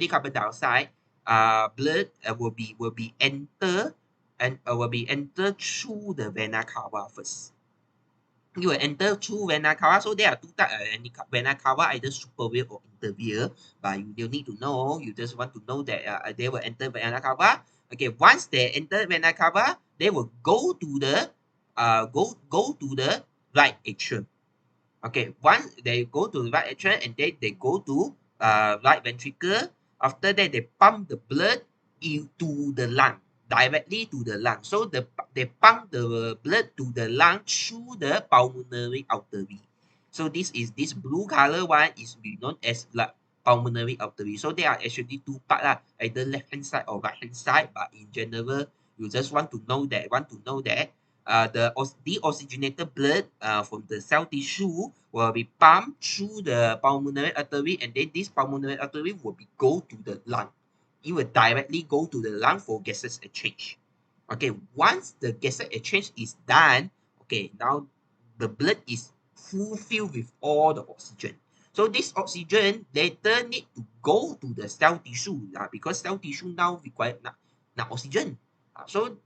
carbon dioxide, blood will be enter and will be enter through the vena cava first. You will enter through vena cava. So there are two types of vena cava, either superior or inferior. But you don't need to know. You just want to know that they will enter vena cava. Okay, once they enter vena cava, they will go to the go to the right atrium. Okay, once they go to the right atrium and then they go to right ventricle. After that, they pump the blood into the lung, directly to the lung. So they pump the blood to the lung through the pulmonary artery. So this blue color one is known as pulmonary artery. So there are actually two parts, either left hand side or right hand side. But in general, you just want to know that the deoxygenated blood from the cell tissue will be pumped through the pulmonary artery, and then this pulmonary artery will be go to the lung. It will directly go to the lung for gases exchange. Okay, once the gases exchange is done, okay, now the blood is fulfilled with all the oxygen. So this oxygen later need to go to the cell tissue because cell tissue now require oxygen. So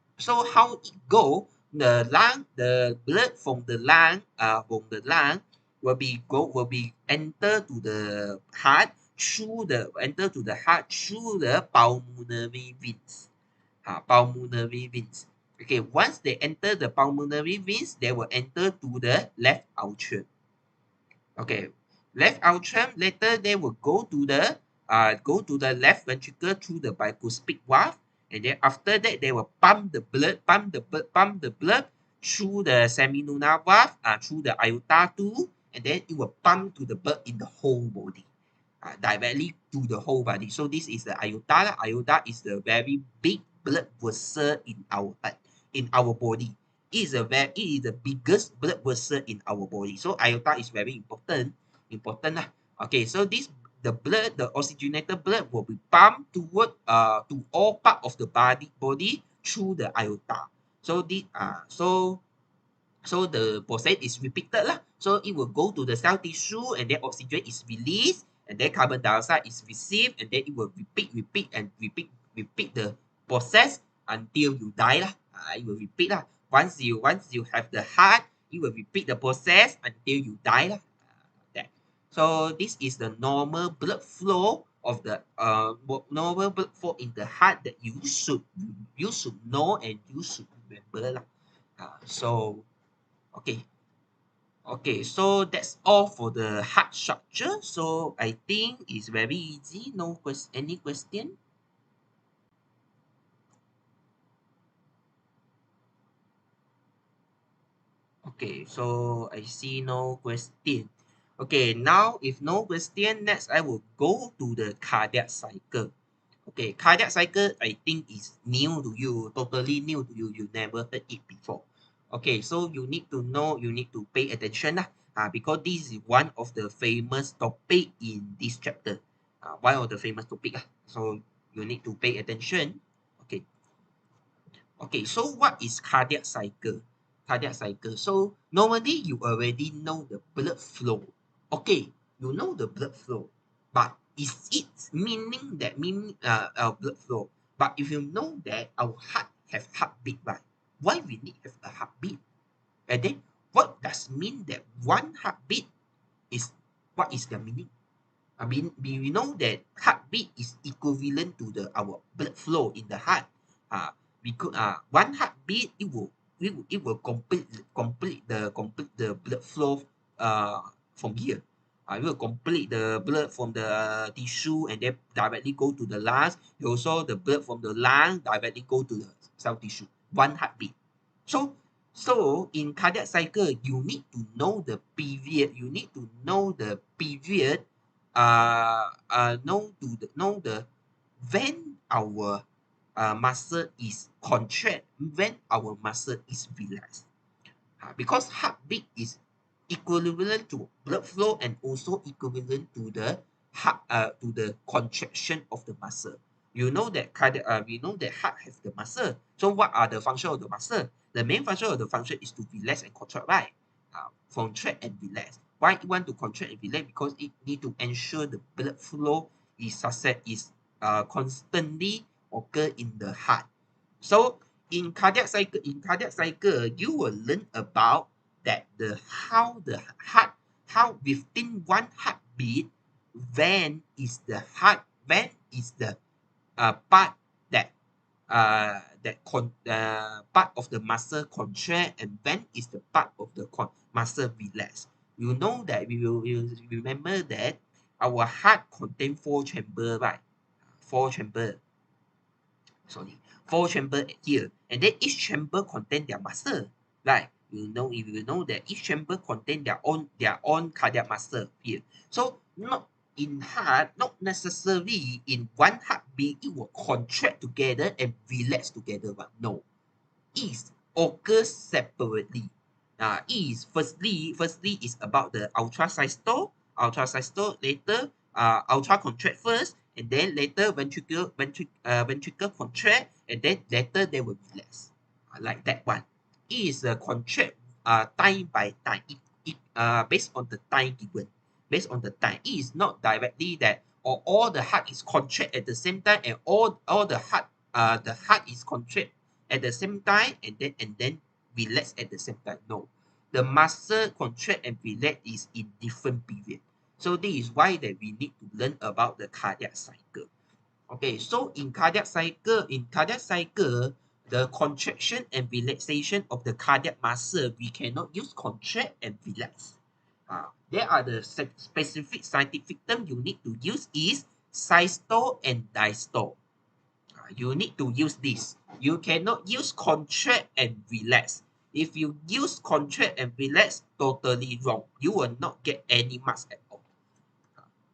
how it go? The blood from the lung will be enter to the heart through the pulmonary veins. Pulmonary veins. Okay, once they enter the pulmonary veins, they will enter to the left atrium. Okay, left atrium. Later they will go to the left ventricle through the bicuspid valve, and then after that they will pump the blood through the semilunar valve, through the aorta too, and then it will pump to the blood in the whole body, directly to the whole body. So this is the aorta. Aorta is the very big blood vessel in our body. It is the biggest blood vessel in our body. So aorta is very important lah. Okay, so the oxygenated blood will be pumped to all part of the body through the aorta. So the process is repeated lah. So it will go to the cell tissue, and then oxygen is released, and then carbon dioxide is received, and then it will repeat the process until you die lah. It will repeat lah. Once you have the heart, it will repeat the process until you die lah. So this is the normal blood flow of the normal blood flow in the heart that you should know and you should remember lah. So okay. Okay, so that's all for the heart structure. So I think it's very easy. Any question? Okay, so I see no question. Okay, now if no question, next I will go to the cardiac cycle. Okay, cardiac cycle I think is new to you, totally new to you. You never heard it before. Okay, so you need to know, you need to pay attention lah. Because this is one of the famous topic in this chapter. One of the famous topic. So you need to pay attention. Okay. Okay, so what is cardiac cycle? Cardiac cycle. So normally you already know the blood flow. Okay, you know the blood flow, but is it meaning blood flow? But if you know that our heart have heartbeat, right? Why we need have a heartbeat? And then what does mean that one heartbeat is what is the meaning? I mean, we know that heartbeat is equivalent to our blood flow in the heart. Because one heartbeat it will complete the blood flow from here. It will complete the blood from the tissue and then directly go to the lungs. Also, the blood from the lung directly go to the cell tissue. One heartbeat. So in cardiac cycle, you need to know the period. You need to know the period. Know the when our muscle is contract, when our muscle is relaxed. Because heartbeat is equivalent to blood flow and also equivalent to the contraction of the muscle. You know that we know that heart has the muscle. So what are the function of the muscle? The main function of the function is to relax and contract, right? Contract and relax. Why you want to contract and relax? Because it need to ensure the blood flow is constantly occur in the heart. So in cardiac cycle, you will learn about that how the heart, how within one heartbeat, when is the part that part of the muscle contract, and when is the part of the muscle relax. You know that we will remember that our heart contain four chamber, right? Four chamber, sorry, four chamber here, and then each chamber contain their muscle, right? You know that each chamber contain their own cardiac muscle here. So not in heart, not necessarily in one heartbeat it will contract together and relax together, but no, is occurs separately. Is firstly is about the ultrasystole. Ultrasystole later ultra contract first, and then later ventricle contract, and then later they will relax. Like that one. It is a contract time by time. It based on the time given. Based on the time. It is not directly that or all the heart is contract at the same time, and all the heart is contract at the same time, and then relax at the same time. No, the muscle contract and relax is in different period. So this is why that we need to learn about the cardiac cycle. Okay, so in cardiac cycle, the contraction and relaxation of the cardiac muscle, we cannot use contract and relax. There are the specific scientific term you need to use is systole and diastole. You need to use this. You cannot use contract and relax. If you use contract and relax, totally wrong. You will not get any marks at all.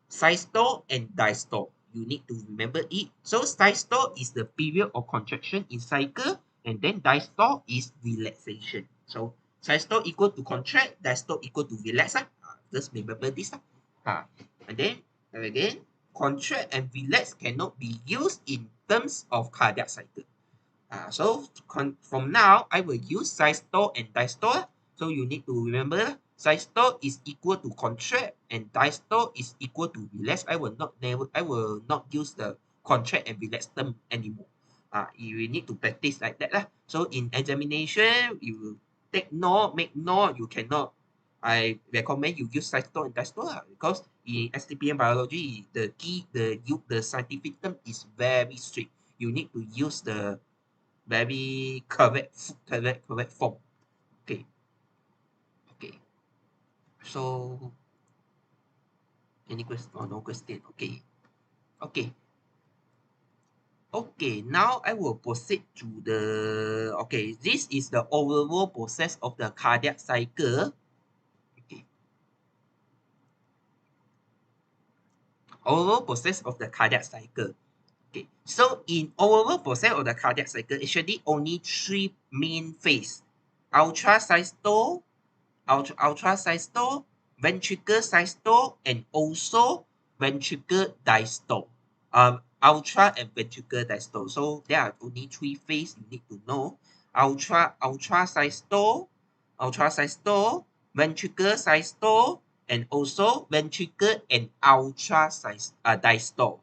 Systole and diastole. You need to remember it. So systole is the period of contraction in cycle, and then diastole is relaxation. So systole equal to contract, diastole equal to relax. Just remember this. And then again, contract and relax cannot be used in terms of cardiac cycle. So from now, I will use systole and diastole. So you need to remember systole is equal to contract and diastole is equal to relax. I will not use the contract and relax term anymore. You need to practice like that lah. So in examination, you take note, make note. You cannot. I recommend you use systole and diastole because in STPM biology, the scientific term is very strict. You need to use the very correct form. Okay. Okay. So any question or no question? Okay. Okay. Okay. Now I will proceed to the this is the overall process of the cardiac cycle. Okay. Overall process of the cardiac cycle. Okay. So in overall process of the cardiac cycle, actually only three main phase. Ultrasystole, ultrasystole, ventricle systole, and also ventricle diastole. Ultra and ventricle diastole. So there are only three phases you need to know. Ultrasystole, ventricle systole, and also ventricle and diastole.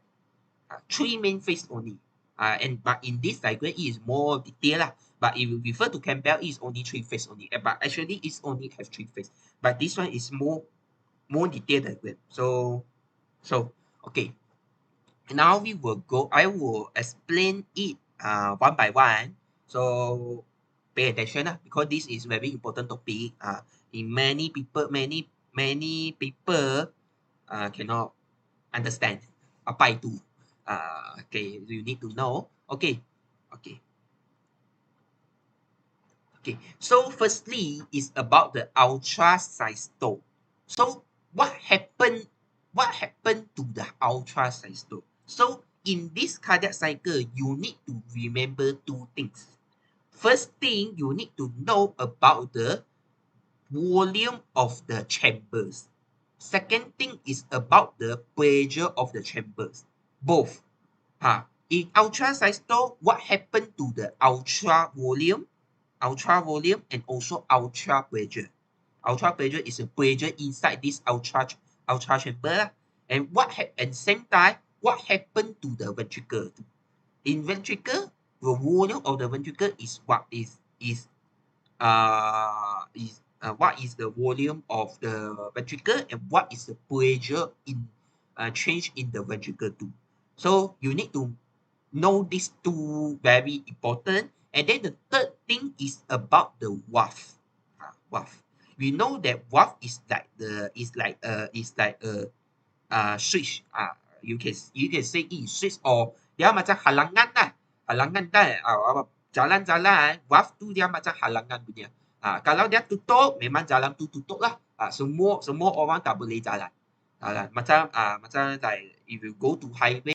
Three main phase only. But in this diagram, it is more detailed lah. But if you refer to Campbell, it is only three phase only. But actually, it's only have three phase. But this one is more detailed diagram. So okay. Now I will explain it one by one. So pay attention lah, because this is very important topic. In many people cannot understand. Apply to. Okay, you need to know. Okay. So firstly is about the ultrasystole. So what happened to the ultrasystole? So in this cardiac cycle, you need to remember two things. First thing, you need to know about the volume of the chambers. Second thing is about the pressure of the chambers. Both. In ultrasystole, what happened to the ultra volume, and also ultra pressure? Ultra pressure is a pressure inside this ultra chamber, and same time, what happened to the ventricle? In ventricle, the volume of the ventricle is what what is the volume of the ventricle and what is the pressure in change in the ventricle too. So you need to know these two very important. And then the third thing is about the valve. Valve. We know that valve is like a switch. You can say it is switch or dia macam halangan lah. Halangan kan. Jalan-jalan valve tu dia macam halangan punya. Kalau dia tutup, memang jalan tu tutup lah. Semua orang tak boleh jalan. Macam like if you go to highway